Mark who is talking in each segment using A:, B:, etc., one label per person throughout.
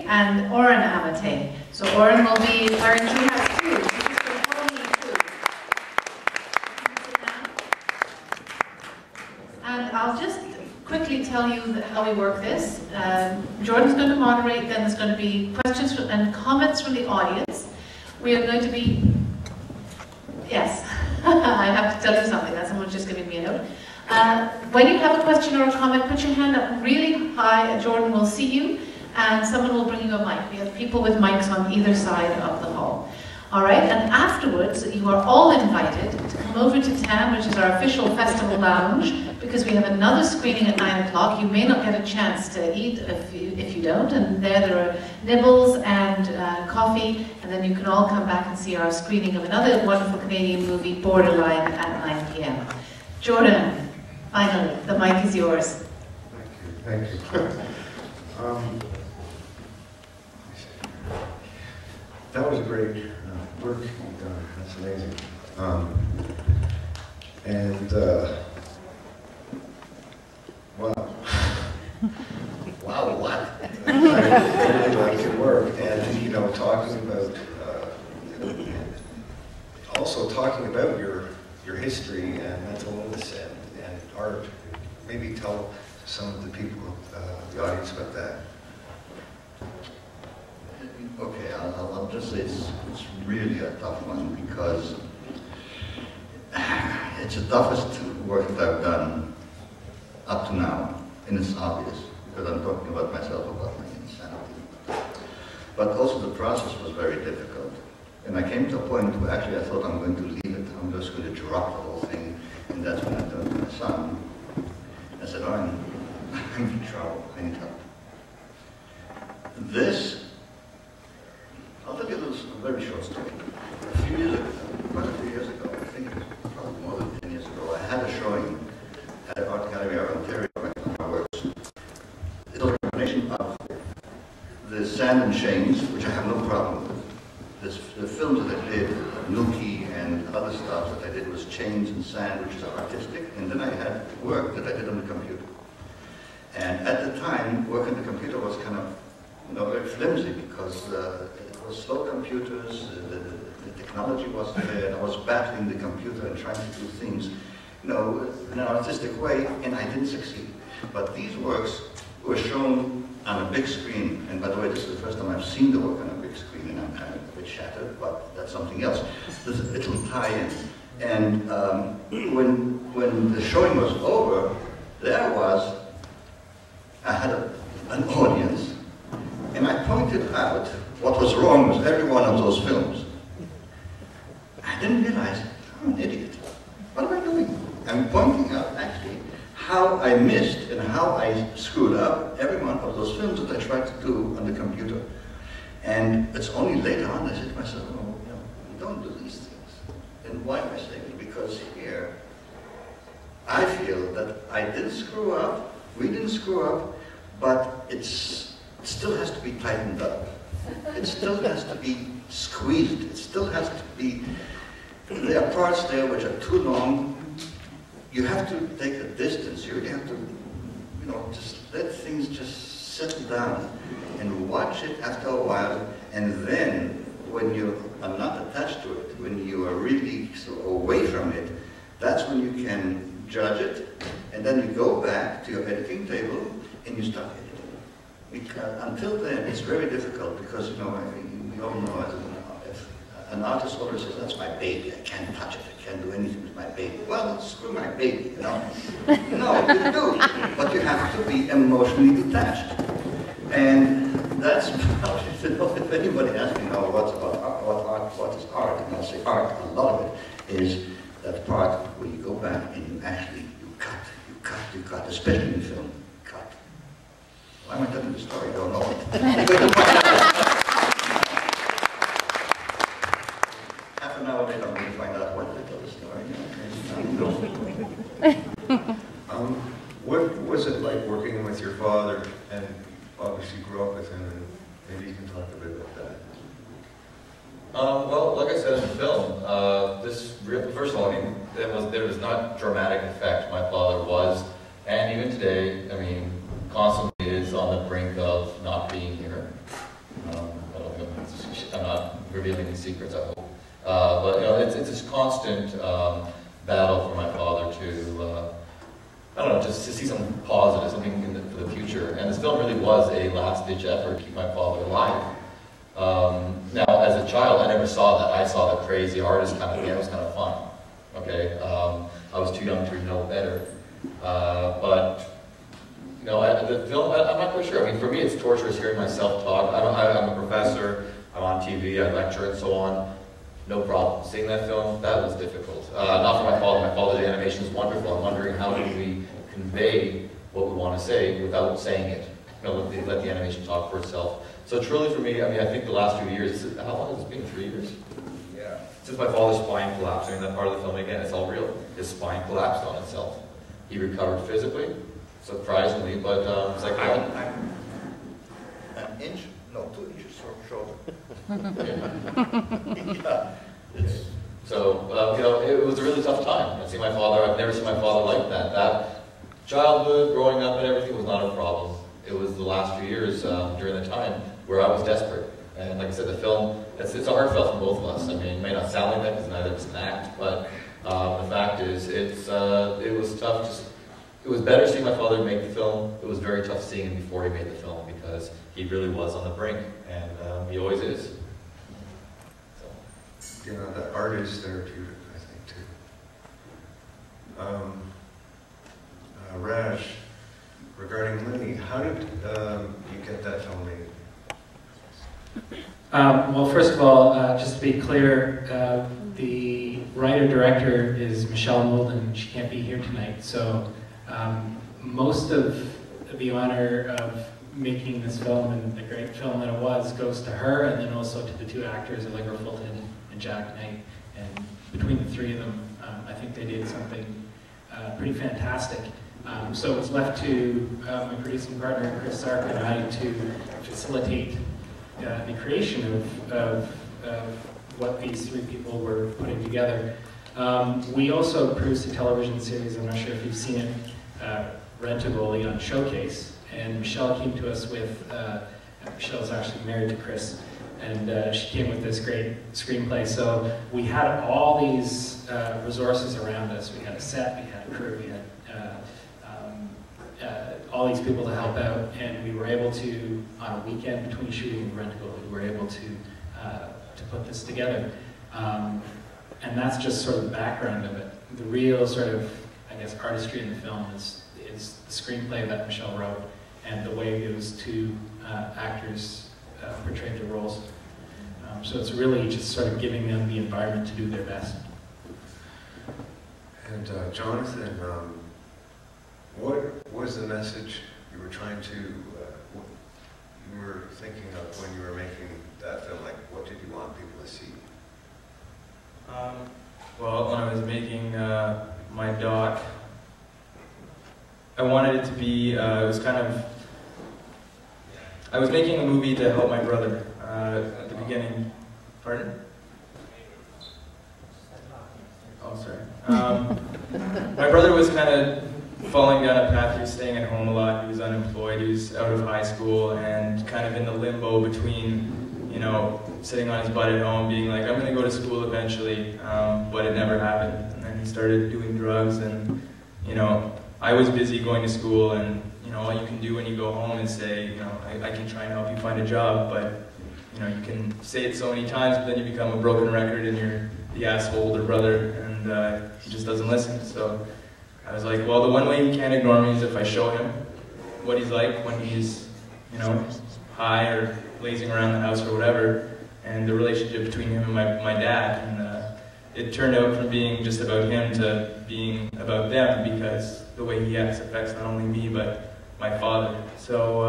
A: and Oren Amate. So Oren will be wearing two hats too. He's just going to follow me too. And I'll just quickly tell you how we work this. Jordan's going to moderate, then there's going to be questions and comments from the audience. We are going to be, yes, I have to tell you something, that someone's just giving me a note. When you have a question or a comment, put your hand up really high and Jordan will see you and someone will bring you a mic. We have people with mics on either side of the hall. All right, and afterwards, you are all invited to come over to TAM, which is our official festival lounge, because we have another screening at 9 o'clock. You may not get a chance to eat if you don't, and there are nibbles and coffee, and then you can all come back and see our screening of another wonderful Canadian movie, Borderline, at 9 p.m. Jordan, finally, the mic is yours.
B: Thank you. Thank you. That was a great work you've done. That's amazing. Wow. Wow, what? I really like your work, and you know, talking about also talking about your history and mental illness and art. Maybe tell some of the people, the audience, about that.
C: Okay, I'll just say it's really a tough one because it's the toughest work that I've done up to now, and it's obvious because I'm talking about myself, about my insanity. But also the process was very difficult, and I came to a point where actually I thought I'm going to leave it. I'm just going to drop the whole thing, and that's when I turned to my son. I said, "Oh, I'm in trouble. I need help." This. I'll tell you a very short story. A few years ago, quite a few years ago, I think it was probably more than 10 years ago, I had a showing at the Art Gallery of Ontario of my works. It was a combination of the Sand and Chains, which I have no problem with. The films that I did, Nuki and other stuff that I did was Chains and Sand, which is artistic, and then I had work that I did on the computer. And at the time, work on the computer was kind of, you know, very flimsy because it was slow computers, the technology wasn't there, and I was battling the computer and trying to do things, you know, in an artistic way, and I didn't succeed. But these works were shown on a big screen, and by the way, this is the first time I've seen the work on a big screen, and I'm kind of a bit shattered, but that's something else. There's a little tie-in. And when the showing was over, I had an audience, and I pointed out what was wrong with every one of those films. I didn't realize I'm an idiot. What am I doing? I'm pointing out actually how I missed and how I screwed up every one of those films that I tried to do on the computer. And it's only later on I said to myself, oh, you know, you don't do these things. And why am I saying it? Because here, I feel that I didn't screw up, we didn't screw up, but it still has to be tightened up. It still has to be squeezed. It still has to be, there are parts there which are too long. You have to take a distance. You really have to, you know, just let things just settle down and watch it after a while. And then when you are not attached to it, when you are really so away from it, that's when you can judge it. And then you go back to your editing table and you start editing. Because until then, it's very difficult because, you know, we all know if an artist always says, that's my baby, I can't touch it, I can't do anything with my baby. Well, screw my baby, you know. No, you do, but you have to be emotionally detached. And that's, you know, if anybody asks me now what is art, and I'll say art, a lot of it is that part where you go back and you actually, you cut, especially in film. Why am I telling the story? I don't know. Half an hour later, I'm going to find out why did I tell the story.
B: What was it like working with your father, and obviously grew up with him, and maybe you can talk a bit about that.
D: Well, like I said in the film, first of all, I mean, there was not dramatic effect. My father was, and even today, I mean, constantly is on the brink of not being here. But it's this constant battle for my father to, I don't know, just to see something positive, something for the future. And this film really was a last-ditch effort to keep my father alive. Now, as a child, I never saw that. I saw the crazy artist kind of thing. It was kind of fun. Okay, I was too young to know better. But the film, I'm not quite sure. I mean, for me, it's torturous hearing myself talk. I'm a professor. I'm on TV. I lecture and so on. No problem. Seeing that film, that was difficult. Not for my father. My father's animation is wonderful. I'm wondering how do we convey what we want to say without saying it. Let the animation talk for itself. So truly for me, I mean, I think the last few years, how long has it been? 3 years? Yeah. Since my father's spine collapsed, I mean, that part of the film, again, it's all real. His spine collapsed on itself. He recovered physically, surprisingly, but it's like...
C: I'm an inch, no, 2 inches shorter.
D: Yeah. So, it was a really tough time. I see my father, I've never seen my father like that. That childhood, growing up and everything was not a problem. It was the last few years during the time where I was desperate. And like I said, the film, it's a heartfelt from both of us. I mean, it may not sound like that because neither of us can act, but the fact is, it was tough. It was better seeing my father make the film. It was very tough seeing him before he made the film because he really was on the brink, and he always is. So.
B: The art is therapeutic, I think, too. Raj, regarding Linny, how did you get that film made?
E: Well, first of all, just to be clear, the writer-director is Michelle Molden. She can't be here tonight, so most of the honor of making this film and the great film that it was goes to her, and then also to the two actors, Allegra Fulton and Jack Knight. And between the three of them, I think they did something pretty fantastic. So it was left to my producing partner, Chris Sark, and I to facilitate the creation of what these three people were putting together. We also produced a television series, I'm not sure if you've seen it, Rendezvous on Showcase, and Michelle came to us with, Michelle's actually married to Chris, and she came with this great screenplay. So we had all these resources around us. We had a set, we had a crew, we had all these people to help out, and we were able to, on a weekend between shooting and Rendezvous, we were able to put this together. And that's just sort of the background of it. The real sort of, I guess, artistry in the film is the screenplay that Michelle wrote and the way those two actors portrayed their roles. So it's really just sort of giving them the environment to do their best.
B: And Jonathan, what was the message you were trying to, you were thinking of when you were making that film? Like, what did you want people to see?
F: Well, when I was making my doc, I wanted it to be, it was kind of, I was making a movie to help my brother at the beginning. Pardon? Oh, sorry. My brother was kind of falling down a path. He was staying at home a lot. He was unemployed. He was out of high school and kind of in the limbo between, you know, sitting on his butt at home being like, I'm going to go to school eventually, but it never happened. And then he started doing drugs, and, you know, I was busy going to school, and, you know, all you can do when you go home is say, you know, I can try and help you find a job, but, you know, you can say it so many times, but then you become a broken record and you're the asshole older brother, and he just doesn't listen. So I was like, well, the one way he can't ignore me is if I show him what he's like when he's, you know, high or lazing around the house or whatever, and the relationship between him and my dad. And it turned out from being just about him to being about them, because the way he acts affects not only me, but my father. So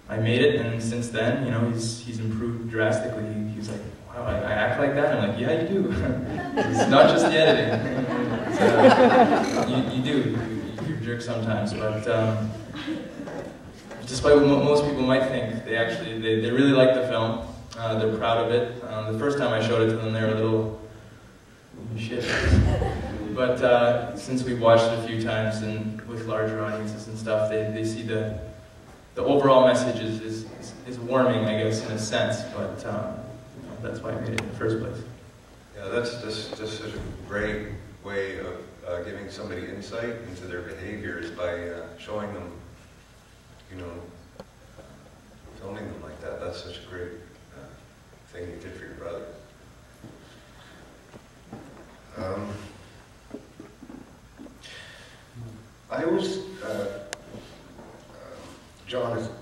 F: I made it, and since then, you know, he's improved drastically. He's like, wow, I act like that? I'm like, yeah, you do. It's not just the editing. You do. You're a jerk sometimes, but despite what most people might think, they really like the film. They're proud of it. The first time I showed it to them, they were a little shit. But since we've watched it a few times and with larger audiences and stuff, they see the overall message is warming, I guess, in a sense. But you know, that's why I made it in the first place.
B: Yeah, that's such a great way of giving somebody insight into their behaviors by showing them, you know, filming them like that. That's such a great thing you did for your brother. I was, Jonathan,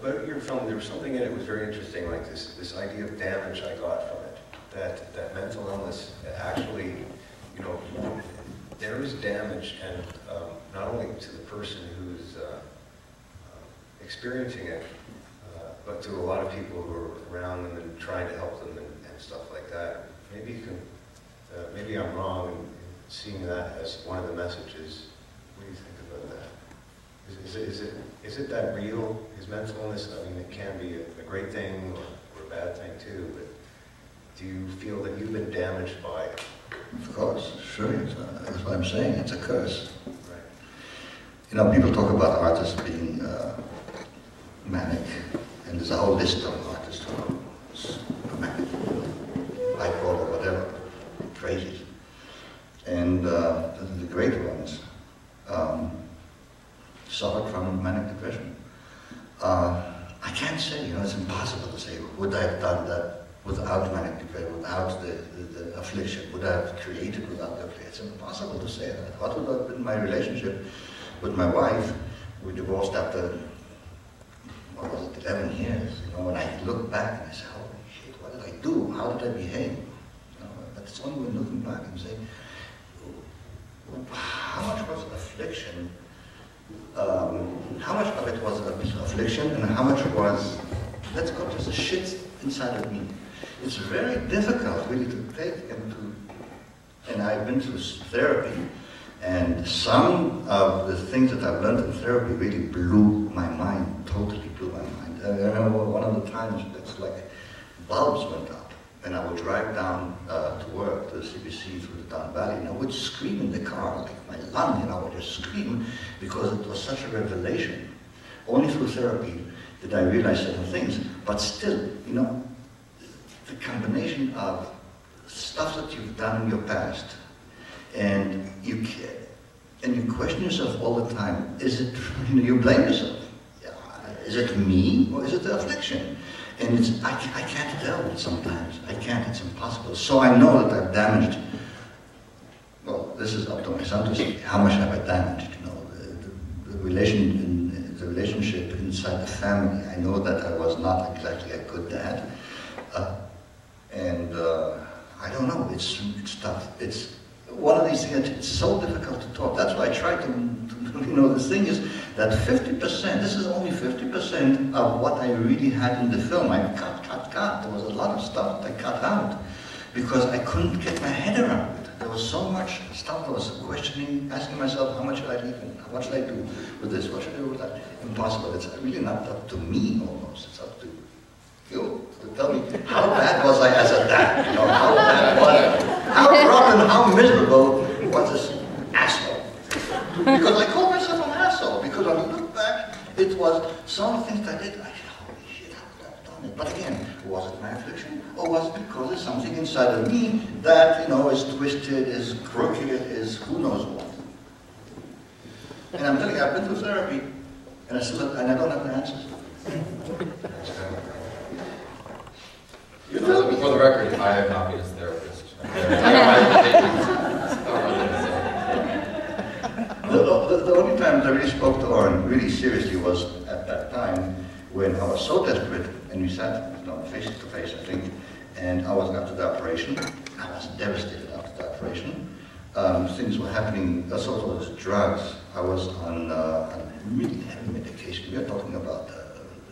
B: about your film, there was something in it that was very interesting, like this idea of damage I got from it. That mental illness actually, you know, there is damage, and not only to the person who's experiencing it, but to a lot of people who are around them and trying to help them and stuff like that. Maybe you can, maybe I'm wrong in seeing that as one of the messages. What do you think about that? Is it that real, his mental illness? I mean, it can be a great thing or a bad thing too, but do you feel that you've been damaged by it?
C: Of course, sure. That's what I'm saying. It's a curse.
B: Right.
C: You know, people talk about artists being manic, and there's a whole list of artists who are manic, bipolar, whatever, crazy. And the great ones suffered from manic depression. I can't say, you know, it's impossible to say, would I have done that without manic depression, without the affliction, would I have created without the affliction? It's impossible to say that. What would have been my relationship with my wife? We divorced after, what was it, 11 years. You know, when I look back and I say, holy shit, what did I do? How did I behave? You know, but it's only when looking back and saying, how much was affliction? How much of it was affliction, and how much was, let's go to the shit inside of me. It's very difficult really to take and I've been through therapy, and some of the things that I've learned in therapy really blew my mind, totally blew my mind. I remember one of the times it's like bulbs went up, and I would drive down to work, to the CBC through the Down Valley, and I would scream in the car, like my lung, you know, I would just scream because it was such a revelation. Only through therapy did I realize certain things, but still, you know, the combination of stuff that you've done in your past, and you question yourself all the time. Is it, you know, you blame yourself. Is it me, or is it the affliction? And it's, I can't tell sometimes. I can't, it's impossible. So I know that I've damaged, well, this is up to my son to say, how much have I damaged, you know, the relationship inside the family. I know that I was not exactly a good dad. I don't know, it's tough. It's one of these things, it's so difficult to talk. That's why I try to you know, the thing is that 50%, this is only 50% of what I really had in the film. I cut. There was a lot of stuff that I cut out because I couldn't get my head around it. There was so much stuff I was questioning, asking myself, how much should I leave in? What should I do with this? What should I do with that? Impossible. It's really not up to me almost. It's up to you to tell me how bad was I as a dad? You know, how bad was I? How rotten, how miserable was this asshole? Because I called myself an asshole, because when I look back, it was some things I did, I said, holy shit, how could I have done it? But again, was it my affliction, or was it because there's something inside of me that, you know, is twisted, is crooked, is who knows what? And I'm telling you, I've been through therapy, and I don't have the answers.
D: For the record, I have not been his therapist.
C: The only time I really spoke to Oren really seriously was at that time when I was so desperate, and we sat, you know, face to face, I think, and I was after the operation. I was devastated after the operation. Things were happening, also was drugs. I was on really heavy medication. We are talking about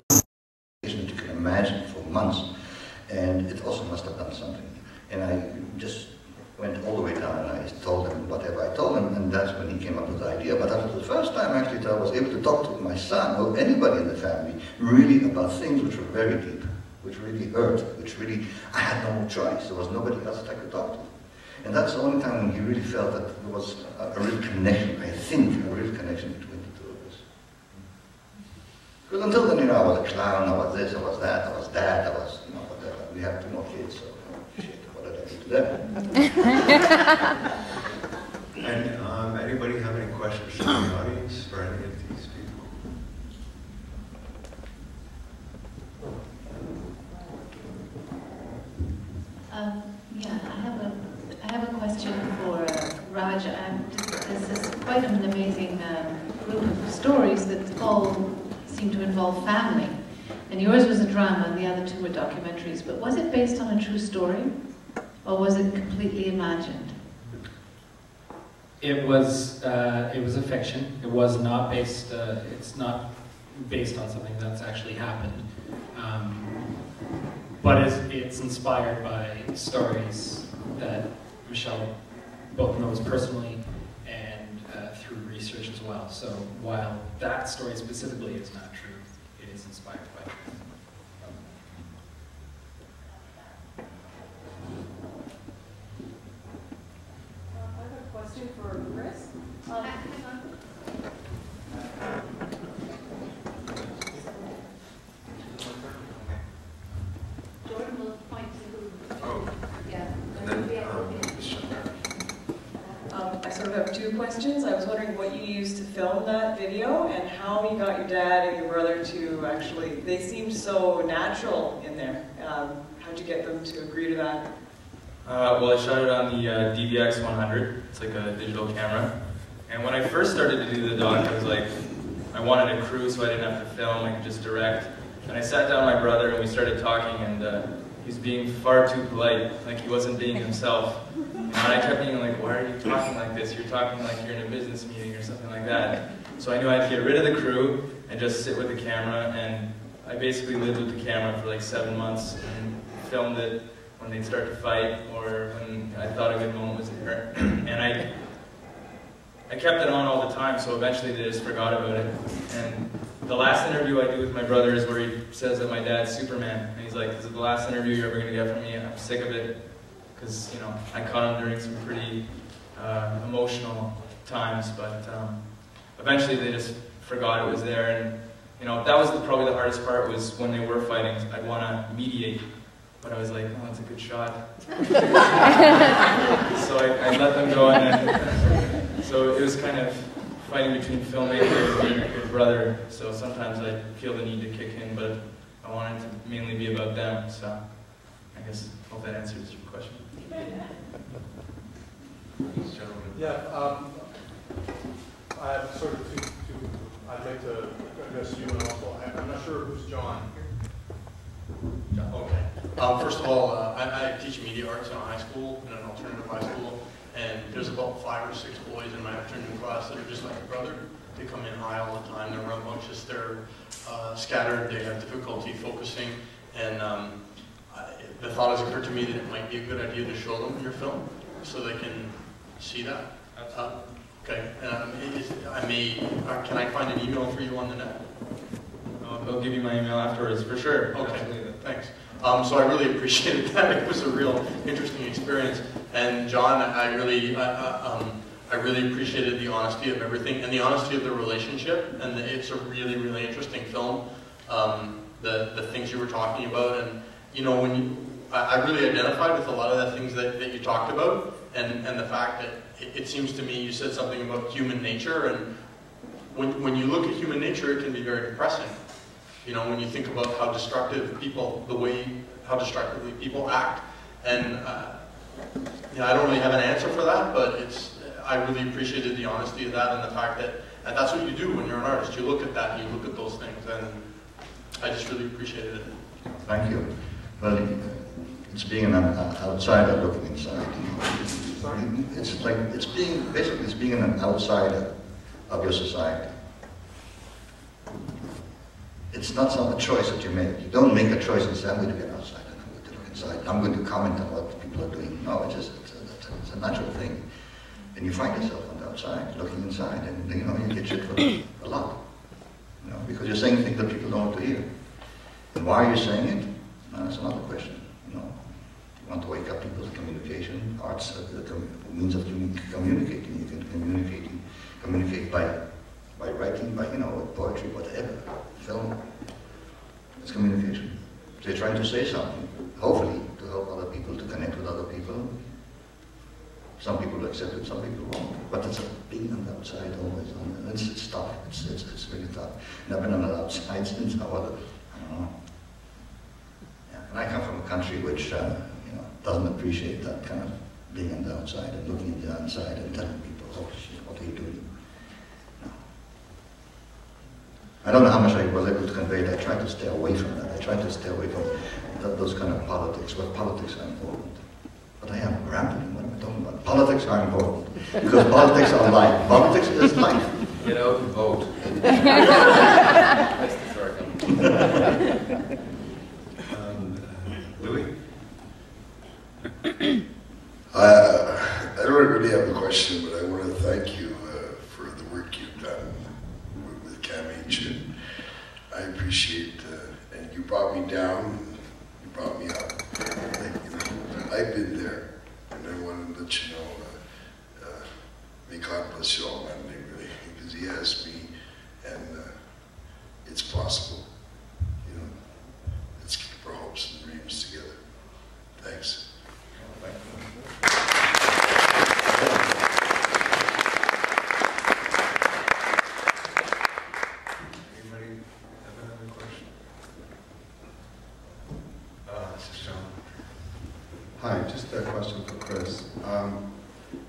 C: medication that you can imagine for months. And it also must have done something. And I just went all the way down and I told him whatever I told him, and that's when he came up with the idea. But after the first time actually that I was able to talk to my son or anybody in the family really about things which were very deep, which really hurt, which really, I had no choice. There was nobody else that I could talk to. And that's the only time when he really felt that there was a real connection, I think, a real connection between the two of us. Because until then, you know, I was a clown, I was this, I was that, I was dad, I was, you know, whatever. We have 2 more kids, so shit, what did I do? to them.
B: And anybody have any questions from the audience for any of these people?
A: Yeah, I have a question for Raj. This is quite an amazing group of stories that all seem to involve family. And yours was a drama, and the other two were documentaries. But was it based on a true story, or was it completely imagined?
E: It was a fiction. It was not based. It's not based on something that's actually happened. But it's inspired by stories that Michelle both knows personally and through research as well. So while that story specifically is not true, it is inspired by truth.
G: I have a question for Chris.
A: Jordan will point to who.
B: Oh,
A: Yeah.
B: and then,
G: I sort of have two questions. I was wondering what you used to film that video and how you got your dad and your brother to actually, they seemed so natural in there. How'd you get them to agree to that?
F: Well, I shot it on the DVX 100. It's like a digital camera. And when I first started to do the doc, I was like, I wanted a crew so I didn't have to film, I could just direct. And I sat down with my brother and we started talking, and he was being far too polite, like he wasn't being himself. And I kept being like, why are you talking like this? You're talking like you're in a business meeting or something like that. So I knew I had to get rid of the crew and just sit with the camera, and I basically lived with the camera for like 7 months and filmed it when they'd start to fight or when I thought a good moment was there. And I kept it on all the time, so eventually they just forgot about it. And the last interview I do with my brother is where he says that my dad's Superman. And he's like, this is the last interview you're ever going to get from me. I'm sick of it. Because, you know, I caught him during some pretty emotional times, but eventually they just forgot it was there. And, you know, that was probably the hardest part, was when they were fighting. I'd want to mediate, but I was like, oh, that's a good shot. So I let them go, and then, so it was kind of fighting between filmmaker and your brother. So sometimes I feel the need to kick in, but I want it to mainly be about them. So I guess, hope that answers your question.
H: Yeah, I have sort of two I'd like to address you, and also, I'm not sure who's John. John. Okay. First of all, I teach media arts in a high school, in an alternative high school, and there's about 5 or 6 boys in my afternoon class that are just like your brother. They come in high all the time, they're rambunctious, they're scattered, they have difficulty focusing, and the thought has occurred to me that it might be a good idea to show them your film so they can see that. Okay, can I find an email for you on the net?
F: I'll give you my email afterwards, for sure.
H: Okay, thanks. So I really appreciated that. It was a real interesting experience. And John, I really appreciated the honesty of everything and the honesty of the relationship. And it's a really, really interesting film. The things you were talking about, and you know, I really identified with a lot of the things that you talked about, and the fact that it seems to me you said something about human nature, and when you look at human nature, it can be very depressing. You know, when you think about how destructive people, how destructively people act, and you know, I don't really have an answer for that, but I really appreciated the honesty of that and the fact that that's what you do when you're an artist. You look at that and you look at those things, and I just really appreciated it.
C: Thank you. Well, it's being an outsider looking inside.
H: Sorry?
C: It's like it's being an outsider of your society. It's not a choice that you make. You don't make a choice and say, I'm going to be an outsider, I'm going to look inside, I'm going to comment on what people are doing. No, it's a natural thing. And you find yourself on the outside, looking inside, and you know, you get shit for a lot. You know, because you're saying things that people don't want to hear. And why are you saying it? That's another question. You know, you want to wake up people's communication. Art's a means of communicating. You can communicate by writing, by poetry, whatever, film. communication. So you're trying to say something, hopefully, to help other people, to connect with other people, Some people accept it, some people won't. But it's being on the outside always. It's tough. It's really tough. And I've been on the outside since I don't know. Yeah. And I come from a country which doesn't appreciate that kind of being on the outside and looking at the inside and telling people, oh shit, what are you doing? No. I don't know how much I was able to convey it. I tried to stay away from that. I tried to stay away from those kind of politics, but politics are important. But I am rambling. What am I talking about? Politics are important. Because politics are life. Politics is life.
D: Get out and vote. That's the start.
B: Louis?
I: I don't really have a question, but I want to thank you for the work you've done with CAMH. And I appreciate, and you brought me down, you brought me up. I've been there, and I want to let you know, may God bless you all, man, really, because He has me, and it's possible. You know, let's keep our hopes and dreams together. Thanks.
B: Anybody have another question? This is John.
J: Hi, just a question for Chris.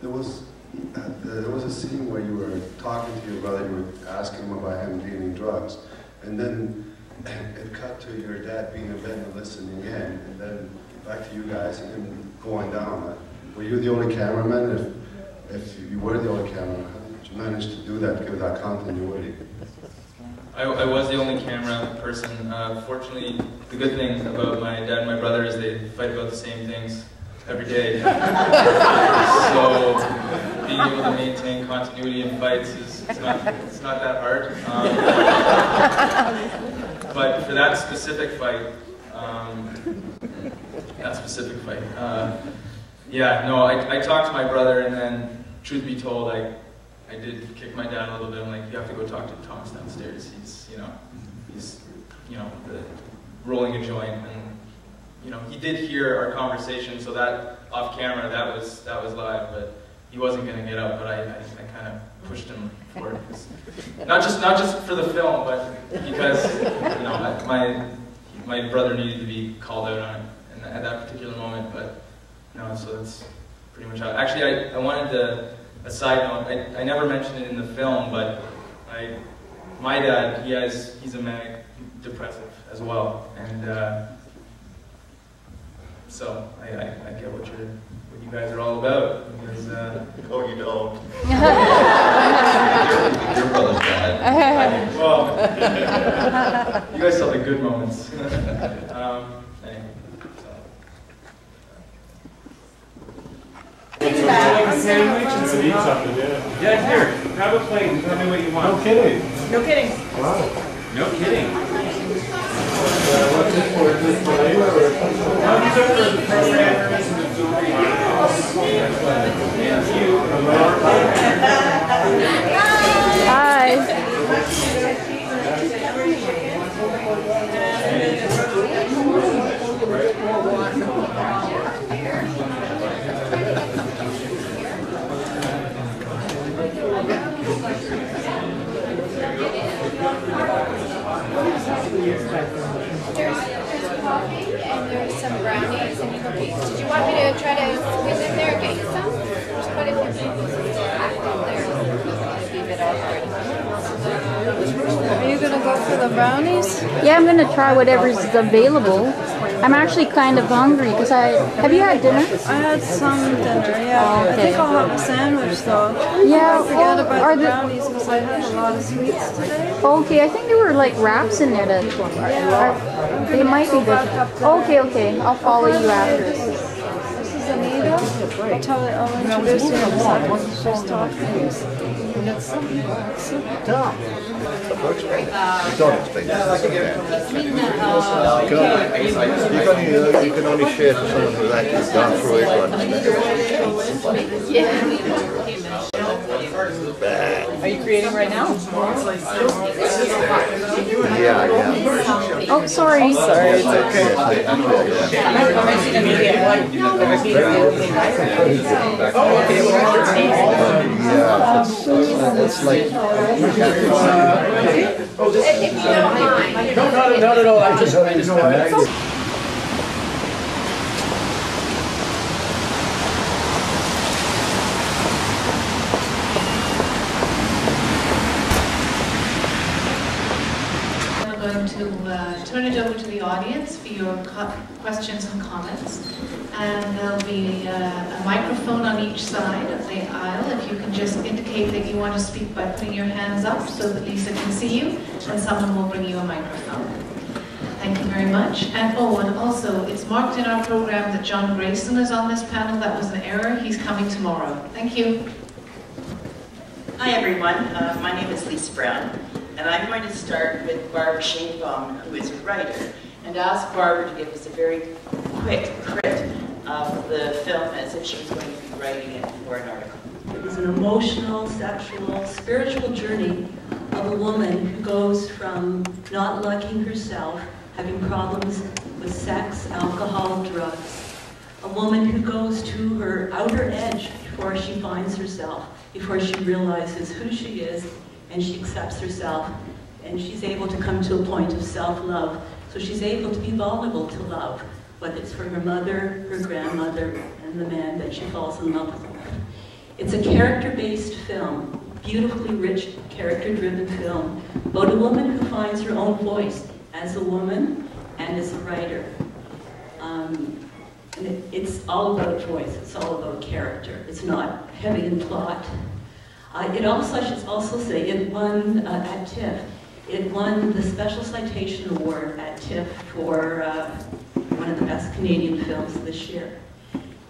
J: There was a scene where you were talking to your brother, you were asking him about him dealing drugs, and then it cut to your dad being in bed and listening in, and then back to you guys and him going down. Were you the only cameraman? If you were the only cameraman, how did you manage to do that, give that continuity?
F: I was the only camera person. Fortunately, the good thing about my dad and my brother is they fight about the same things every day. So being able to maintain continuity in fights it's not that hard. But for that specific fight, yeah, no, I talked to my brother, and then, truth be told, I did kick my dad a little bit. I'm like, you have to go talk to Thomas downstairs. He's rolling a joint, and he did hear our conversation. So that off camera, that was live, but he wasn't going to get up. But I kind of pushed him for it, not just for the film, but because my brother needed to be called out on it at that particular moment. But no, so that's pretty much how. Actually, I wanted to. A side note, I never mentioned it in the film, but my dad, he's a manic depressive as well, and so I get what you guys are all about, because
C: Oh, you don't.
D: Your brother's bad.
F: Well, you guys saw the good moments. Anyway,
K: Sandwich and some something, yeah, here, grab a plate and tell me what you want. No kidding.
G: No kidding.
K: Wow. No kidding. What's this for? Is this for labor or? No, these are for the programmers and the jewelry.
L: Hi.
M: There's coffee and there's some brownies and cookies. Did you want me to try to squeeze in there and get you some? There's quite a few people packed in there. Leave it out.
L: Are you gonna go for the brownies? Yeah, I'm gonna try whatever's available. I'm actually kind of hungry because have you had dinner?
N: I had some dinner, yeah.
L: Okay.
N: I think I'll have a sandwich though.
L: Yeah,
N: I forgot about the brownies because I had a lot of sweets today.
L: Okay, I think there were like wraps in there they might be good. Okay, I'll follow you after.
N: This is Anita. I'll introduce you in a second. She's talking.
C: Don't expect you can only share to someone who's actually gone through it or understands.
G: Are you creating
N: creating right now.
I: Yeah, I am.
L: Oh, sorry.
N: Sorry, it's okay.
I: It's like,
M: If you don't mind.
K: No, not at all. I just
A: We're going to turn it over to the audience for your questions and comments. And there'll be a microphone on each side of the aisle. If you can just indicate that you want to speak by putting your hands up so that Lisa can see you, and someone will bring you a microphone. Thank you very much. And oh, and also, it's marked in our program that John Grayson is on this panel. That was an error. He's coming tomorrow. Thank you.
O: Hi everyone, my name is Lisa Brown, and I'm going to start with Barbara Shanebaum, who is a writer, and ask Barbara to give us a very quick crit of the film as if she was going to be writing it for an article.
P: It was an emotional, sexual, spiritual journey of a woman who goes from not liking herself, having problems with sex, alcohol, drugs. A woman who goes to her outer edge before she finds herself, before she realizes who she is, and she accepts herself, and she's able to come to a point of self-love. So she's able to be vulnerable to love, whether it's for her mother, her grandmother, and the man that she falls in love with. It's a character-based film, beautifully rich, character-driven film, about a woman who finds her own voice as a woman and as a writer. And it's all about voice, it's all about character. It's not heavy in plot. It also, I should also say, it won at TIFF. It won the Special Citation Award at TIFF for one of the best Canadian films this year.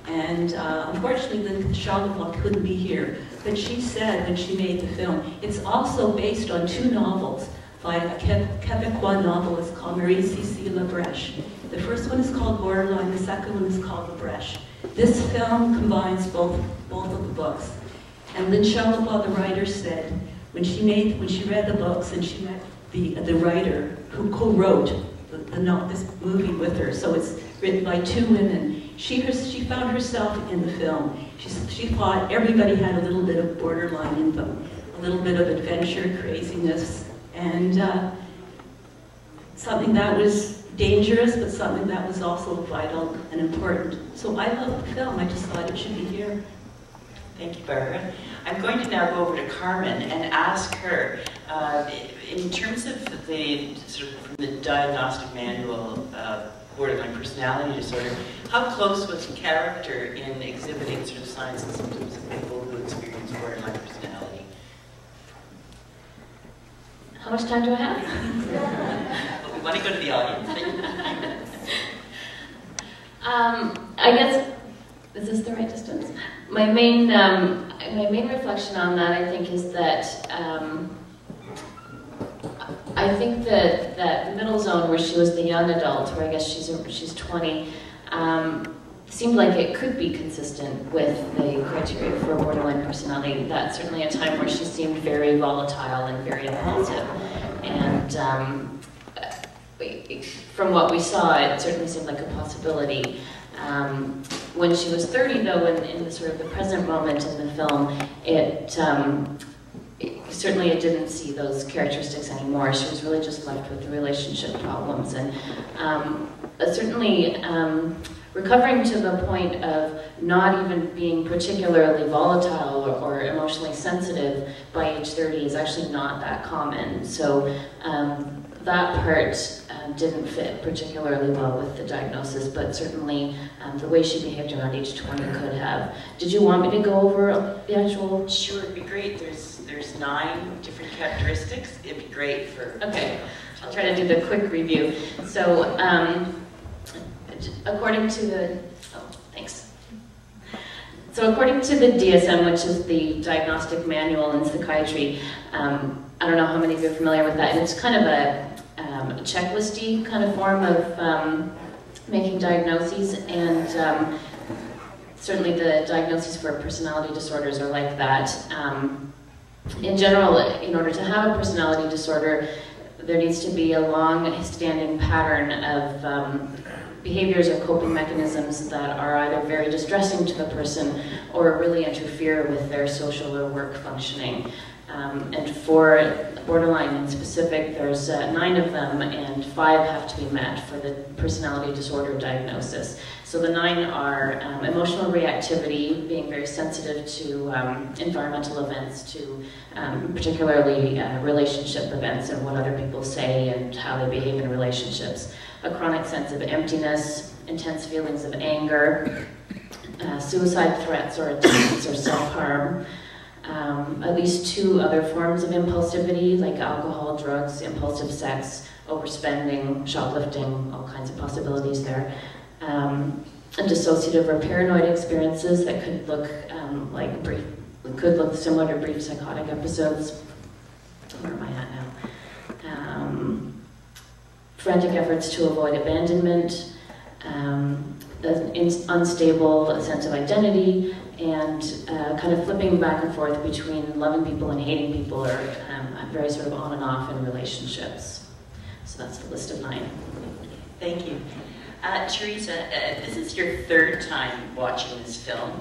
P: And unfortunately, Charlotte couldn't be here, but she said when she made the film, it's also based on two novels by a Quebecois novelist called Marie-Cécile Labrèche. The first one is called Borderline, the second one is called Labrèche. This film combines both of the books. And Lynn Charlebois, the writer, said when she read the books and she met the writer who co-wrote this movie with her, so it's written by two women, she found herself in the film. She thought everybody had a little bit of borderline in them, a little bit of adventure, craziness, and something that was dangerous, but something that was also vital and important. So I love the film. I just thought it should be here.
O: Thank you, Barbara. I'm going to now go over to Carmen and ask her, in terms of the sort of from the diagnostic manual borderline personality disorder, how close was the character in exhibiting sort of signs and symptoms of people who experience borderline personality?
Q: How much time do I have?
O: Well, we want to go to the audience.
Q: I guess, is this the right distance? My main reflection on that, I think, is that I think that middle zone where she was the young adult, where I guess she's 20, seemed like it could be consistent with the criteria for borderline personality. That's certainly a time where she seemed very volatile and very impulsive. And from what we saw, it certainly seemed like a possibility. When she was 30, though, in the sort of the present moment in the film, certainly it didn't see those characteristics anymore. She was really just left with the relationship problems, and certainly recovering to the point of not even being particularly volatile or emotionally sensitive by age 30 is actually not that common. So that part didn't fit particularly well with the diagnosis, but certainly the way she behaved around age 20 could have. Did you want me to go over the actual?
O: Sure, it'd be great. There's 9 different characteristics. It'd be great for...
Q: Okay, I'll try to do the quick review. So, according to the... Oh, thanks. So according to the DSM, which is the Diagnostic Manual in Psychiatry, I don't know how many of you are familiar with that. It's kind of a checklisty kind of form of making diagnoses, and certainly the diagnoses for personality disorders are like that. in general, in order to have a personality disorder, there needs to be a long-standing pattern of behaviors or coping mechanisms that are either very distressing to the person or really interfere with their social or work functioning. And for borderline in specific, there's 9 of them, and 5 have to be met for the personality disorder diagnosis. So the 9 are emotional reactivity, being very sensitive to environmental events, to particularly relationship events and what other people say and how they behave in relationships. A chronic sense of emptiness, intense feelings of anger, suicide threats or attempts or self-harm, at least 2 other forms of impulsivity, like alcohol, drugs, impulsive sex, overspending, shoplifting, all kinds of possibilities there. And dissociative or paranoid experiences that could look similar to brief psychotic episodes. Where am I at now? Frantic efforts to avoid abandonment, an unstable sense of identity, and kind of flipping back and forth between loving people and hating people, or very sort of on and off in relationships. So that's the list of 9.
O: Thank you. Teresa, this is your 3rd time watching this film.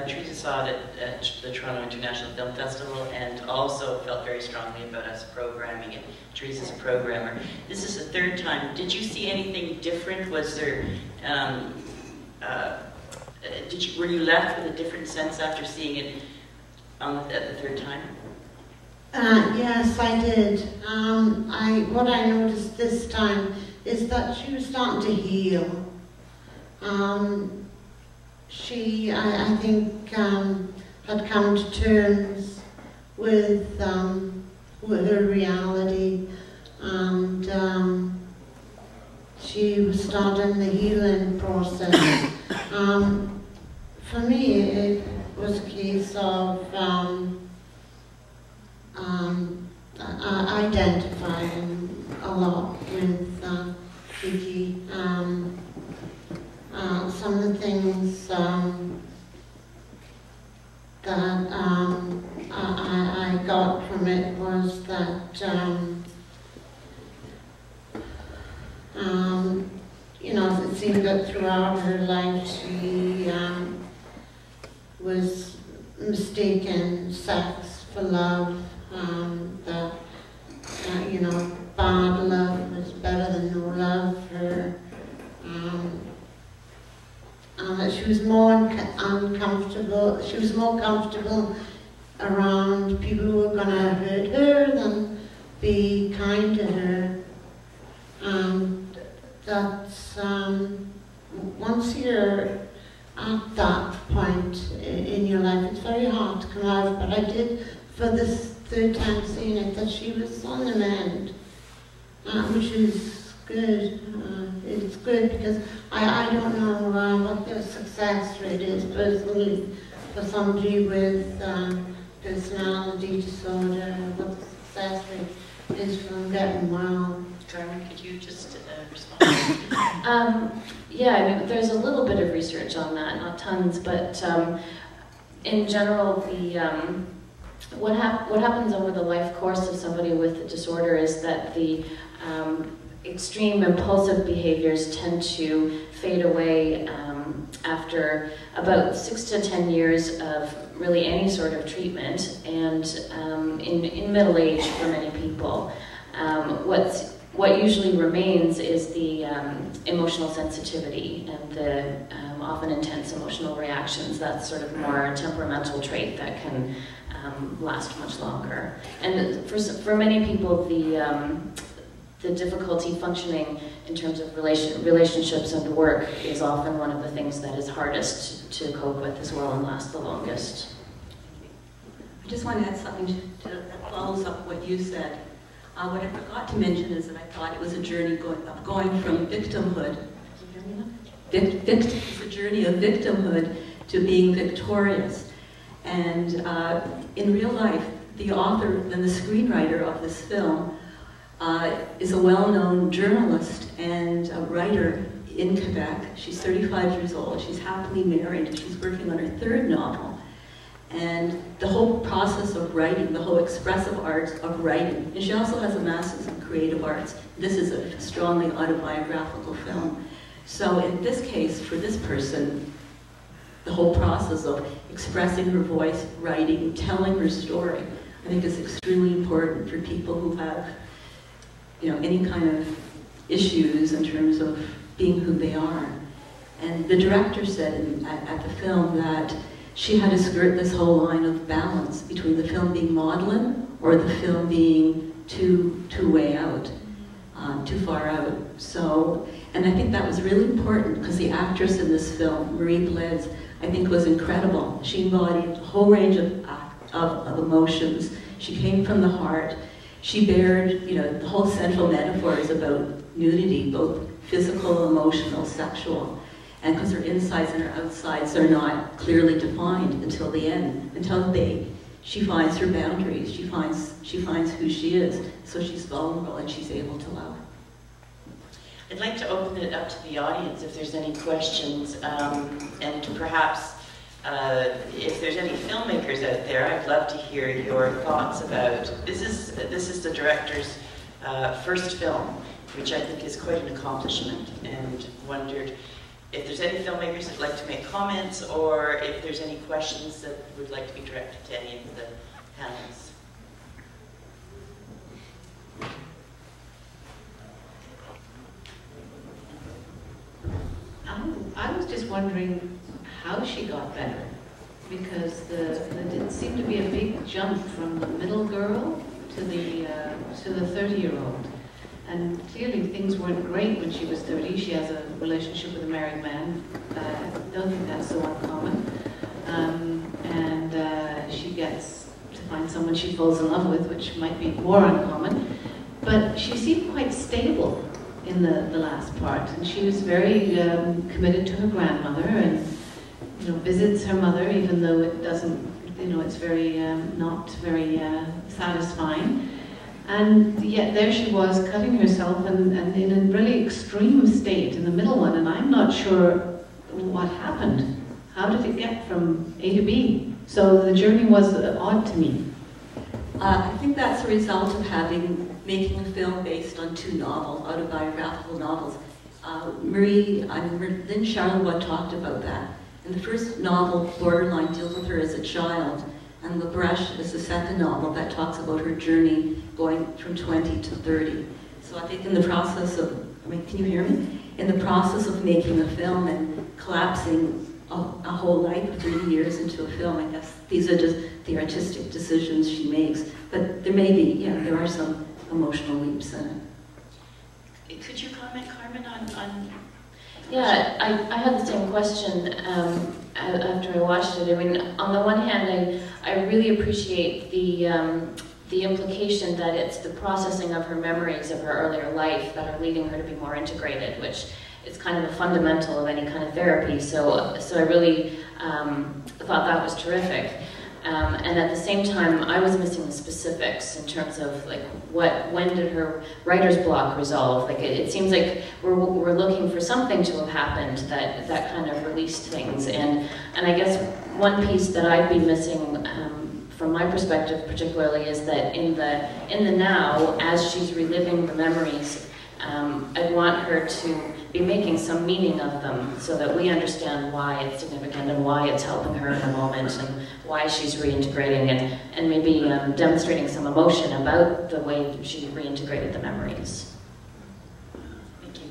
O: Teresa saw it at the Toronto International Film Festival and also felt very strongly about us programming it. Teresa's a programmer. This is the 3rd time. Did you see anything different? Was there, were you left with a different sense after seeing it at the 3rd time?
R: Yes, I did. What I noticed this time is that she was starting to heal. She, I think, had come to terms with her reality, and she was starting the healing process. For me, it was a case of identifying a lot with Kiki. Some of the things that I got from it was that you know, it seemed that throughout her life she was mistaking sex for love. That you know, bad love was better than no love. That she was more uncomfortable. She was more comfortable around people who were going to hurt her than be kind to her. That's once you're at that point in your life, it's very hard to come out. But I did, for this 3rd time seeing it, that she was on the mend, which is good. It's good because I don't know what the success rate is personally for somebody with personality disorder, what the success rate is from getting well.
O: Carmen, could you just respond?
Q: Yeah, I mean, there's a little bit of research on that, not tons, but in general, what happens over the life course of somebody with a disorder is that the extreme impulsive behaviors tend to fade away after about 6 to 10 years of really any sort of treatment, and in middle age for many people. What usually remains is the emotional sensitivity and the often intense emotional reactions. That's sort of more temperamental trait that can last much longer. And for many people, the difficulty functioning in terms of relationships and work is often one of the things that is hardest to cope with as well and last the longest.
P: I just want to add something that follows up what you said. What I forgot to mention is that I thought it was a journey going from victimhood. It's a journey of victimhood to being victorious. And in real life, the author and the screenwriter of this film is a well-known journalist and a writer in Quebec. She's 35 years old. She's happily married. She's working on her 3rd novel. and the whole process of writing, the whole expressive art of writing. And she also has a master's in creative arts. This is a strongly autobiographical film. So in this case, for this person, the whole process of expressing her voice, writing, telling her story, I think is extremely important for people who have, you know, any kind of issues in terms of being who they are. And the director said at the film that she had to skirt this whole line of balance between the film being maudlin or the film being too way out, too far out. So, and I think that was really important because the actress in this film, Marie Blaise, I think was incredible. She embodied a whole range of emotions. She came from the heart. She bared, you know, the whole central metaphor is about nudity, both physical, emotional, sexual. And because her insides and her outsides are not clearly defined until the end, until she finds her boundaries, she finds who she is, so she's vulnerable and she's able to love.
O: I'd like to open it up to the audience if there's any questions, and perhaps if there's any filmmakers out there, I'd love to hear your thoughts about, this is the director's first film, which I think is quite an accomplishment, and wondered if there's any filmmakers that'd like to make comments, or if there's any questions that would like to be directed to any of the panelists.
S: I was just wondering how she got better, because there didn't seem to be a big jump from the middle girl to the 30-year-old. And clearly things weren't great when she was 30. She has a relationship with a married man. I don't think that's so uncommon. And she gets to find someone she falls in love with, which might be more uncommon. But she seemed quite stable in the last part. And she was very committed to her grandmother and, you know, visits her mother, even though it doesn't, you know, it's very, not very satisfying. And yet there she was, cutting herself and in a really extreme state in the middle one, and I'm not sure what happened. How did it get from A to B? So the journey was odd to me.
P: I think that's a result of making a film based on two novels, autobiographical novels. Lynn Charlevoix talked about that. In the first novel, Borderline deals with her as a child, and La Brèche is the second novel that talks about her journey going from 20 to 30. So I think in the process of, can you hear me? In the process of making a film and collapsing a whole life of 30 years into a film, I guess these are just the artistic decisions she makes. But there may be, yeah, there are some emotional leaps in it.
O: Could you comment, Carmen, on
Q: Yeah, I had the same question after I watched it. I mean, on the one hand, I really appreciate the implication that it's the processing of her memories of her earlier life that are leading her to be more integrated, which is kind of a fundamental of any kind of therapy. So I really thought that was terrific. And at the same time, I was missing the specifics in terms of like when did her writer's block resolve? Like it seems like we're looking for something to have happened that kind of released things. And I guess one piece that I'd be missing from my perspective particularly is that in the now, as she's reliving the memories, I'd want her to be making some meaning of them so that we understand why it's significant and why it's helping her in the moment and why she's reintegrating and maybe demonstrating some emotion about the way she reintegrated the memories.
O: Thank you.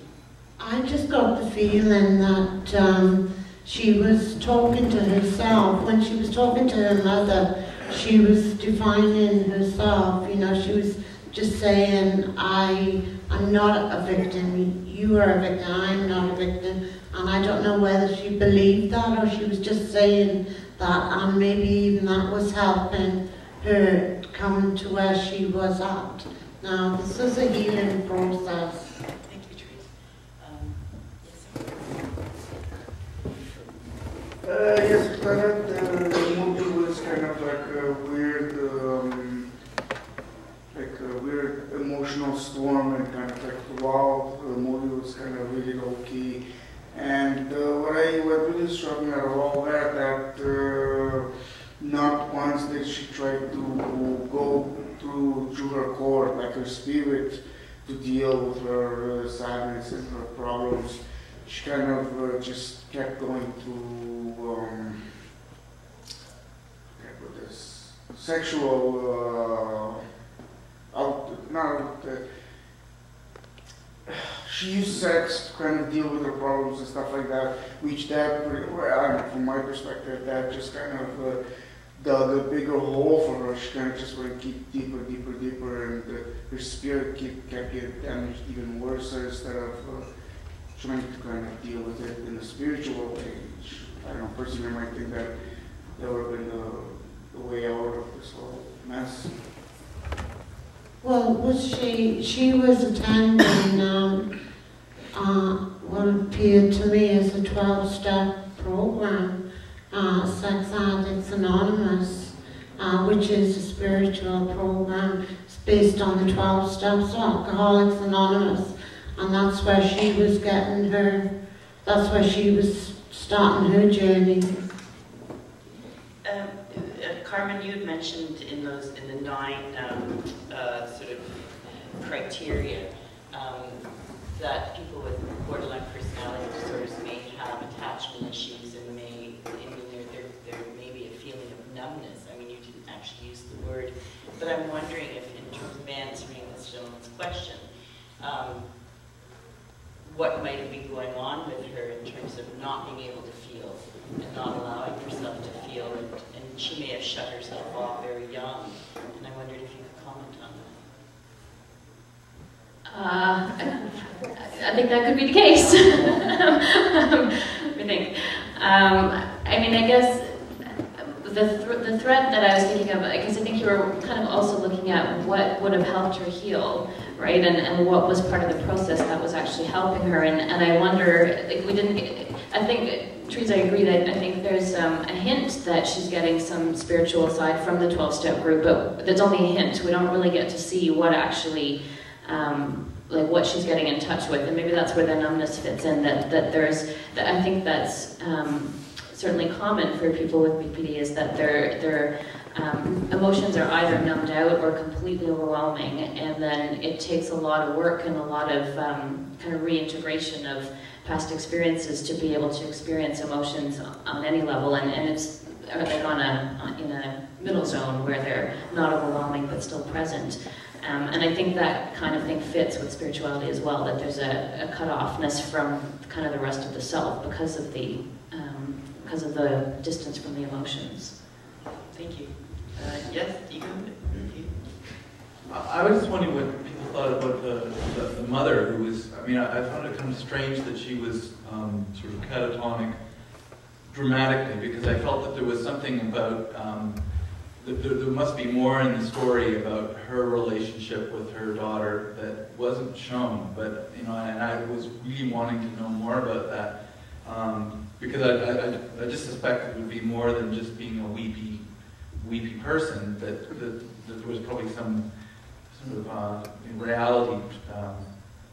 R: I just got the feeling that she was talking to herself. When she was talking to her mother, she was defining herself. You know, she was just saying, I'm not a victim, you are a victim, I'm not a victim. And I don't know whether she believed that or she was just saying that, and maybe even that was helping her come to where she was at. Now, this is a healing process.
O: Thank you, Therese.
T: Yes, the movie was kind of like a weird emotional storm, and kind of like wow, the movie was kind of really low key. And what really struck me out of all that not once did she try to go through her core, like her spirit, to deal with her sadness and her problems. She kind of just kept going through this sexual, she used sex to kind of deal with her problems and stuff like that, which that, from my perspective, that just kind of dug a bigger hole for her. She kind of just went deeper, and her spirit kept getting damaged even worse instead of trying to kind of deal with it in a spiritual way. I don't know, personally, I might think that would have been the way out of this whole mess.
R: Well, she was attending what appeared to me as a 12-step program, Sex Addicts Anonymous, which is a spiritual program. It's based on the 12 steps of Alcoholics Anonymous, and that's where she was getting her, that's where she was starting her journey.
O: Carmen, you had mentioned in the 9 sort of criteria that people with borderline personality disorders may have attachment issues and there may be a feeling of numbness. I mean, you didn't actually use the word, but I'm wondering if, in terms of answering this gentleman's question, what might have been going on with her in terms of not being able to feel and not allowing herself to feel, and she may have shut herself off very young, and I wondered if you could comment on that.
Q: I think that could be the case. I think. I mean, I guess the thread that I was thinking of, because I think you were kind of also looking at what would have helped her heal, right? And what was part of the process that was actually helping her. And I wonder, like, we didn't get, I think, Teresa, I agree that I think there's a hint that she's getting some spiritual side from the 12-step group, but that's only a hint. We don't really get to see what actually, like what she's getting in touch with, and maybe that's where the numbness fits in. I think that's certainly common for people with BPD, is that their emotions are either numbed out or completely overwhelming, and then it takes a lot of work and a lot of kind of reintegration of past experiences to be able to experience emotions on any level, and it's like in a middle zone where they're not overwhelming but still present. And I think that kind of thing fits with spirituality as well, that there's a cut-offness from kind of the rest of the self because of the distance from the emotions.
O: Thank you. Yes, you go.
K: I was just wondering what people thought about the mother who was, I mean, I found it kind of strange that she was sort of catatonic dramatically, because I felt that there was something about, there must be more in the story about her relationship with her daughter that wasn't shown, but, you know, and I was really wanting to know more about that, because I just suspect it would be more than just being a weepy person, that there was probably some sort of reality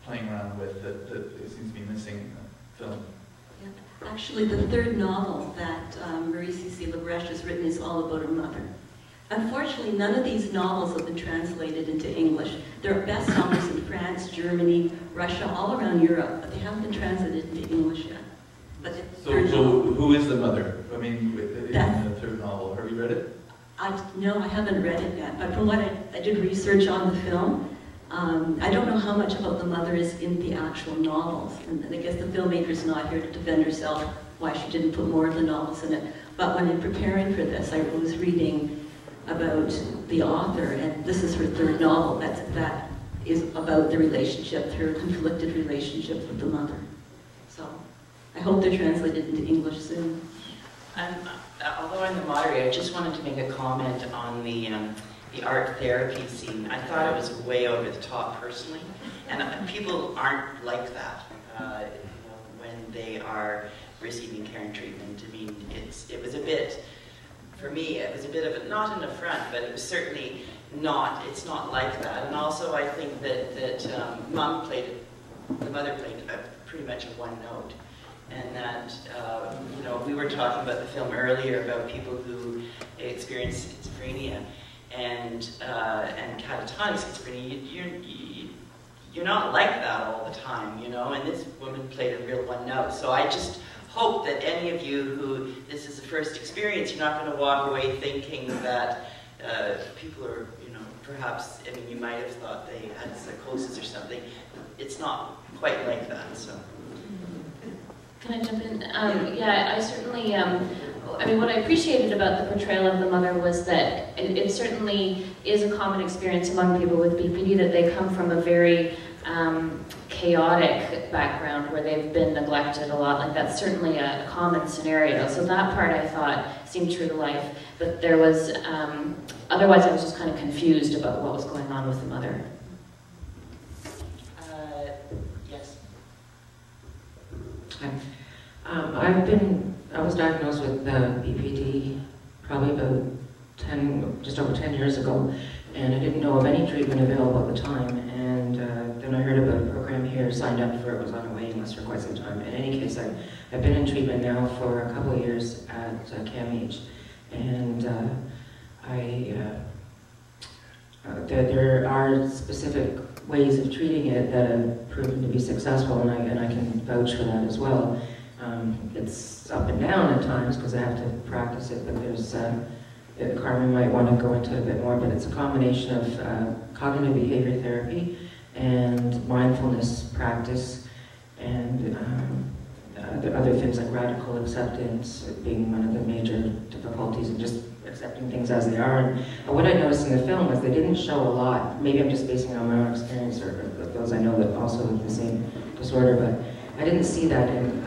K: playing around with that it seems to be missing in the film.
P: Yeah. Actually, the third novel that Marie-Cécile Lebrecht has written is all about her mother. Unfortunately, none of these novels have been translated into English. There are bestsellers in France, Germany, Russia, all around Europe, but they haven't been translated into English yet. But
K: so who is the mother? I mean, in the third novel, have you read it?
P: No, I haven't read it yet, but from what I did research on the film, I don't know how much about the mother is in the actual novels, and I guess the filmmaker's not here to defend herself why she didn't put more of the novels in it. But when in preparing for this, I was reading about the author, and this is her third novel that is about the relationship, her conflicted relationship with the mother. So I hope they're translated into English soon.
O: Although I'm the moderator, I just wanted to make a comment on the art therapy scene. I thought it was way over the top personally, and people aren't like that when they are receiving care and treatment. I mean, it was a bit, for me, it was a bit of a, not an affront, but it was certainly not, it's not like that. And also I think that the mother played pretty much a one note. and that, you know, we were talking about the film earlier about people who experience schizophrenia and catatonic schizophrenia. You're not like that all the time, you know, and this woman played a real one note. So I just hope that any of you who this is the first experience, you're not going to walk away thinking that people are, you know, perhaps, I mean, you might have thought they had psychosis or something. It's not quite like that, so.
Q: Can I jump in? Yeah, I certainly, I mean, what I appreciated about the portrayal of the mother was that it certainly is a common experience among people with BPD, that they come from a very chaotic background where they've been neglected a lot. Like, that's certainly a common scenario. So that part I thought seemed true to life. But there was, otherwise I was just kind of confused about what was going on with the mother.
O: Yes.
U: I was diagnosed with BPD probably about just over 10 years ago, and I didn't know of any treatment available at the time, and then I heard about a program here, signed up for it, was on a waiting list for quite some time. In any case, I've been in treatment now for a couple of years at CAMH, and there are specific ways of treating it that have proven to be successful, and I can vouch for that as well. It's up and down at times because I have to practice it, but there's, Carmen might want to go into it a bit more, but it's a combination of cognitive behavior therapy and mindfulness practice, and other things like radical acceptance being one of the major difficulties, and just accepting things as they are. And what I noticed in the film was they didn't show a lot. Maybe I'm just basing it on my own experience, or those I know that also have the same disorder, but I didn't see that in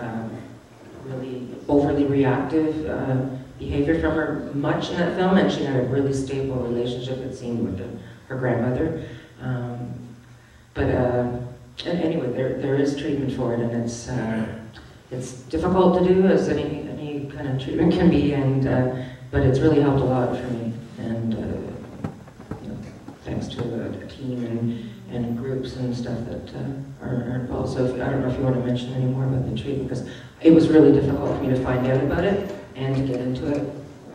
U: really overly reactive behavior from her much in that film, and she had a really stable relationship, it seemed, with her grandmother. And anyway, there is treatment for it, and it's difficult to do, as any kind of treatment can be, but it's really helped a lot for me, and you know, thanks to the team and groups and stuff that are involved. So I don't know if you want to mention any more about the treatment, because it was really difficult for me to find out about it and to get into it,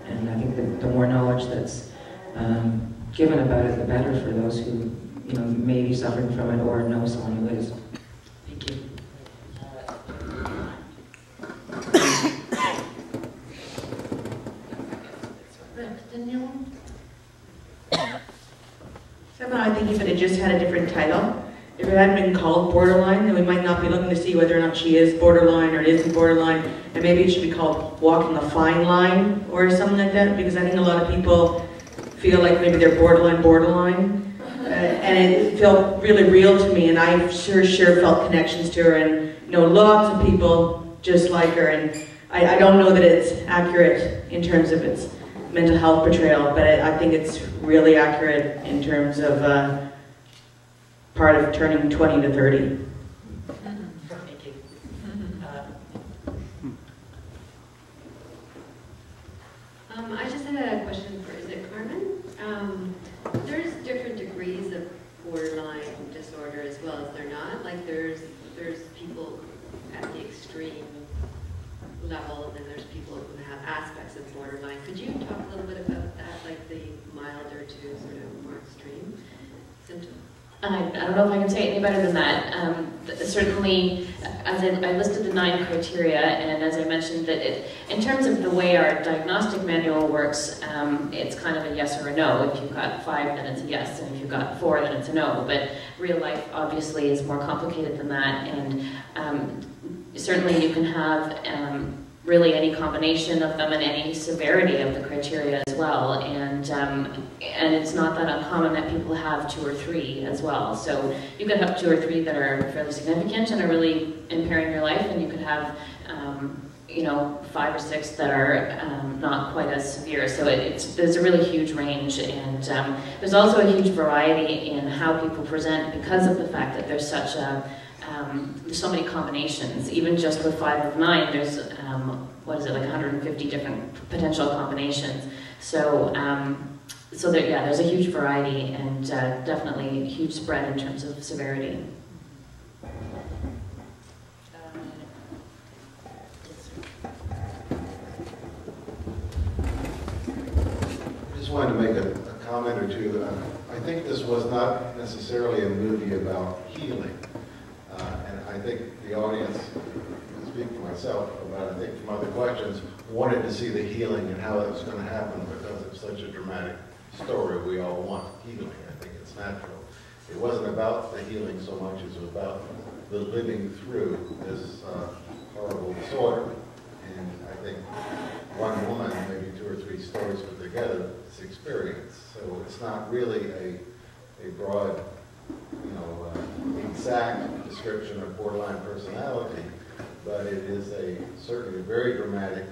U: and I think the more knowledge that's given about it, the better for those who, you know, may be suffering from it or know someone who is. Thank you.
V: Somehow I think if it had just had a different title, if it hadn't been called Borderline, then we might not be looking to see whether or not she is borderline or isn't borderline, and maybe it should be called Walking the Fine Line or something like that, because I think a lot of people feel like maybe they're borderline, and it felt really real to me, and I sure felt connections to her, and know lots of people just like her, and I don't know that it's accurate in terms of its mental health portrayal, but I think it's really accurate in terms of part of turning 20 to 30.
O: Thank you.
W: I just had a question for, is it Carmen? There's different degrees of borderline disorder as well, as there not? Like there's people at the extreme level, and then there's people who have aspects of borderline. Could you talk a little bit about that, like the milder to sort of more extreme symptoms?
Q: I don't know if I can say it any better than that. Certainly, as I listed the 9 criteria, and as I mentioned, that in terms of the way our diagnostic manual works, it's kind of a yes or a no. If you've got 5, then it's a yes, and if you've got 4, then it's a no. But real life, obviously, is more complicated than that, and certainly you can have really any combination of them and any severity of the criteria as well, and it's not that uncommon that people have 2 or 3 as well. So you could have 2 or 3 that are fairly significant and are really impairing your life, and you could have you know, 5 or 6 that are not quite as severe. So there's a really huge range, and there's also a huge variety in how people present because of the fact that there's such a there's so many combinations. Even just with 5 of 9, there's what is it, like 150 different potential combinations. So there's a huge variety, and definitely a huge spread in terms of severity.
J: wanted to make a comment or two. I think this was not necessarily a movie about healing. And I think the audience, I speak for myself, but I think from other questions, wanted to see the healing and how it was going to happen because it's such a dramatic story. We all want healing. I think it's natural. It wasn't about the healing so much as it was about the living through this horrible disorder. And I think one woman, maybe 2 or 3 stories put together, this experience. So it's not really a broad, exact description of borderline personality, but it is certainly a very dramatic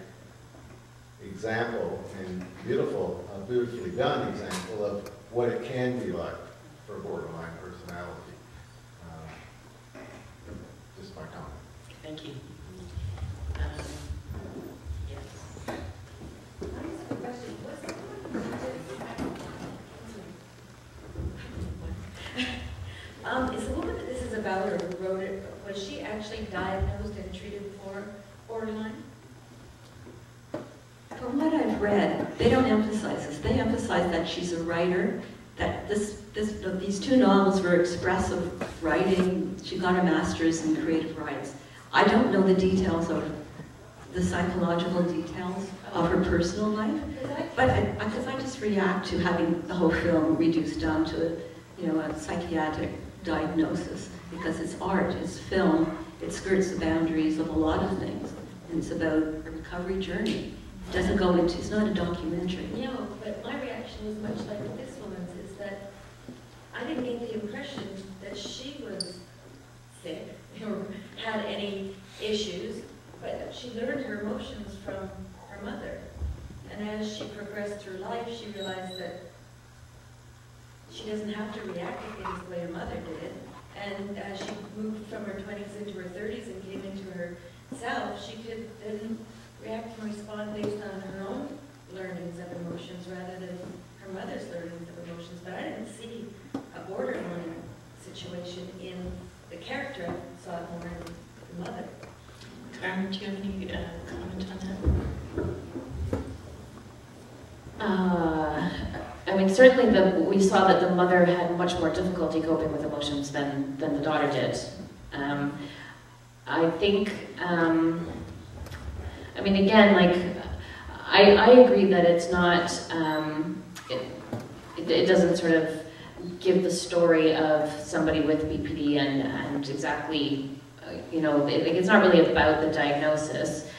J: example and beautifully done example of what it can be like for a borderline personality. Just my comment.
O: Thank you.
B: Is the woman that this is about, or who wrote it, was she actually diagnosed and treated for borderline?
P: From what I've read, they don't emphasize this. They emphasize that she's a writer, that these 2 novels were expressive writing. She got her master's in creative rights. I don't know the details of the psychological details of her personal life, but because I just react to having the whole film reduced down to a psychiatric diagnosis, because it's art, it's film, it skirts the boundaries of a lot of things, and it's about a recovery journey. It doesn't go into, it's not a documentary.
B: No, but my reaction was much like this woman's, is that I didn't get the impression that she was sick or had any issues, but she learned her emotions from her mother. And as she progressed through life, she realized that she doesn't have to react to things the way her mother did. And as she moved from her 20s into her 30s and came into herself, she could then react and respond based on her own learnings of emotions rather than her mother's learnings of emotions. But I didn't see a borderline situation in the character. I saw it more in the mother.
Q: Carmen, do you have any comment on that? I mean, certainly we saw that the mother had much more difficulty coping with emotions than the daughter did. I think, I mean, again, like, I agree that it's not, it doesn't sort of give the story of somebody with BPD and exactly, it's not really about the diagnosis.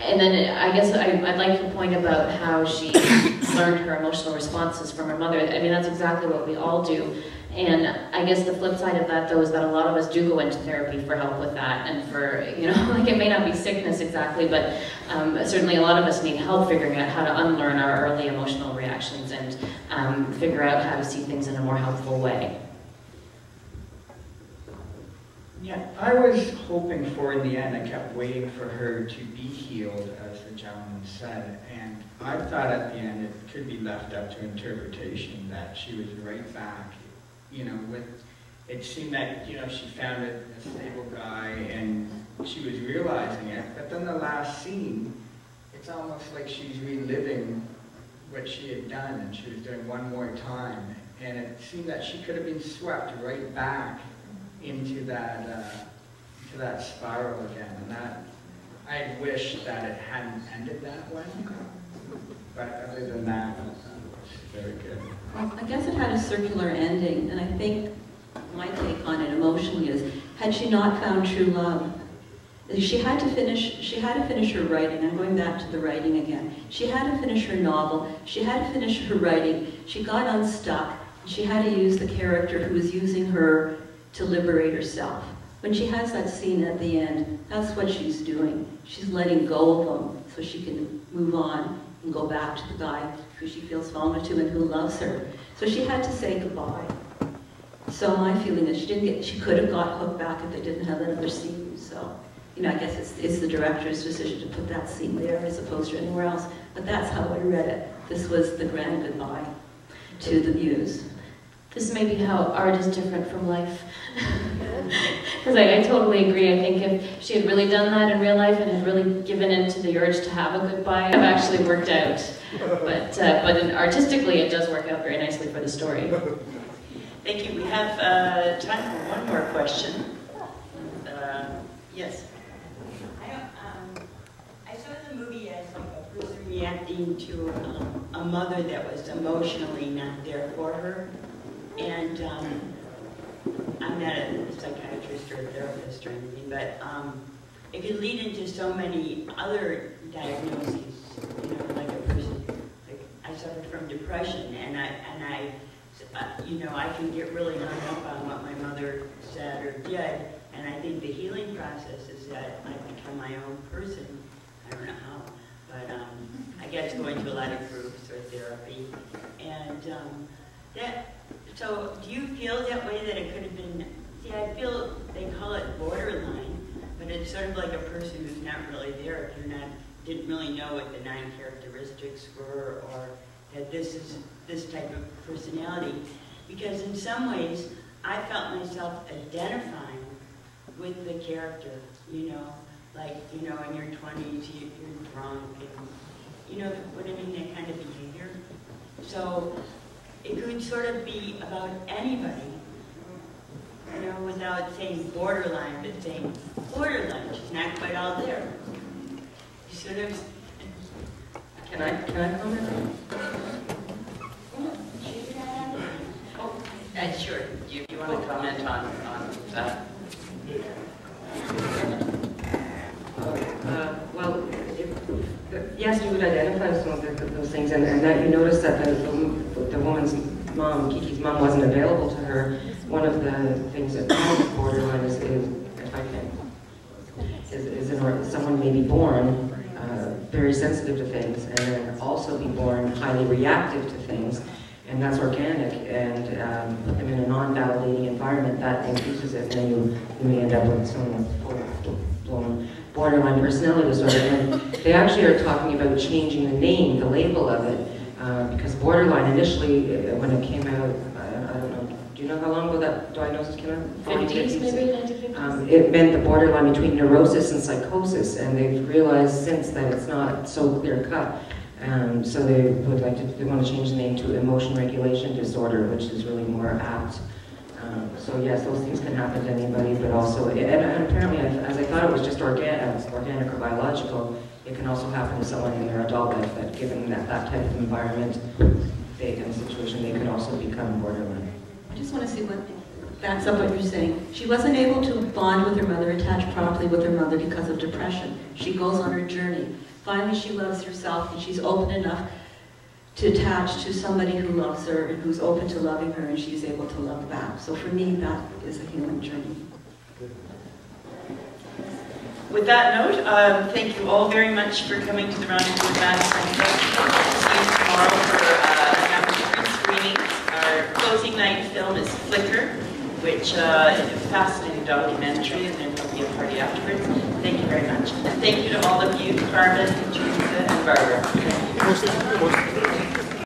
Q: And then I guess I'd like to point about how she learned her emotional responses from her mother. I mean, that's exactly what we all do. And I guess the flip side of that, though, is that a lot of us do go into therapy for help with that. And for, like, it may not be sickness exactly, but certainly a lot of us need help figuring out how to unlearn our early emotional reactions and figure out how to see things in a more helpful way.
E: Yeah, I was hoping for, in the end, I kept waiting for her to be healed, as the gentleman said, and I thought at the end it could be left up to interpretation that she was right back, it seemed that, she found a stable guy and she was realizing it, but then the last scene, it's almost like she's reliving what she had done and she was doing one more time, and it seemed that she could have been swept right back into that spiral again, and that I wish that it hadn't ended that way. But other than that, it's very good.
P: Well, I guess it had a circular ending, and I think my take on it emotionally is, had she not found true love, she had to finish her writing. I'm going back to the writing again. She had to finish her novel. She had to finish her writing. She got unstuck. She had to use the character who was using her to liberate herself. When she has that scene at the end, that's what she's doing. She's letting go of him so she can move on and go back to the guy who she feels vulnerable to and who loves her. So she had to say goodbye. So my feeling is she could have got hooked back if they didn't have another scene. So, I guess it's the director's decision to put that scene there as opposed to anywhere else. But that's how I read it. This was the grand goodbye to the muse.
Q: This may be how art is different from life. Because I totally agree. I think if she had really done that in real life and had really given in to the urge to have a goodbye, it would have actually worked out. But artistically, it does work out very nicely for the story.
O: Thank you. We have time for one more question. Yes.
D: I saw the movie as like a person reacting to a mother that was emotionally not there for her. And I'm not a psychiatrist or a therapist or anything, but it could lead into so many other diagnoses. You know, like a person, like I suffered from depression, and I you know, I can get really hung up on what my mother said or did, and I think the healing process is that I become my own person. I don't know how, but I guess going to a lot of groups or therapy, and so do you feel that way, that it could have been, see, I feel they call it borderline, but it's sort of like a person who's not really there, if you're not, didn't really know what the 9 characteristics were, or that this is this type of personality. Because in some ways, I felt myself identifying with the character, you know, like, you know, in your 20s, you're drunk, and, you know what I mean, that kind of behavior. So it could sort of be about anybody, you know, without saying borderline, but saying borderline. She's not quite all there. You sort of.
U: Can I comment on that?
O: Sure. You want to comment on that?
U: Well, yes, you would identify with some of those things, and that you noticed that the woman's mom, Kiki's mom, wasn't available to her. One of the things that causes borderline is someone may be born very sensitive to things, and then also be born highly reactive to things, and that's organic, and put them in a non-validating environment, that increases it, and then you may end up with someone with full-blown borderline personality disorder. And they actually are talking about changing the name, the label of it, because borderline initially, when it came out, I don't know, do you know how long ago that diagnosis came out?
Q: 50s, maybe 1950s?
U: It meant the borderline between neurosis and psychosis, and they've realized since that it's not so clear-cut. So they want to change the name to emotion regulation disorder, which is really more apt. So yes, those things can happen to anybody, but also, and apparently, as I thought it was just organic or biological, it can also happen to someone in their adult life, that given that type of environment, they in a situation, they could also become borderline.
P: I just want to see what backs up what you're saying. She wasn't able to bond with her mother, attach properly with her mother because of depression. She goes on her journey. Finally, she loves herself, and she's open enough to attach to somebody who loves her and who's open to loving her, and she's able to love back. So for me, that is a healing journey.
O: With that note, thank you all very much for coming to the Rendezvous with Madison. See you tomorrow for number 3 screenings. Our closing night film is Flicker, which is a fascinating documentary, and then there'll be a party afterwards. Thank you very much. And thank you to all of you, Carmen, Teresa, and Barbara. Thank you.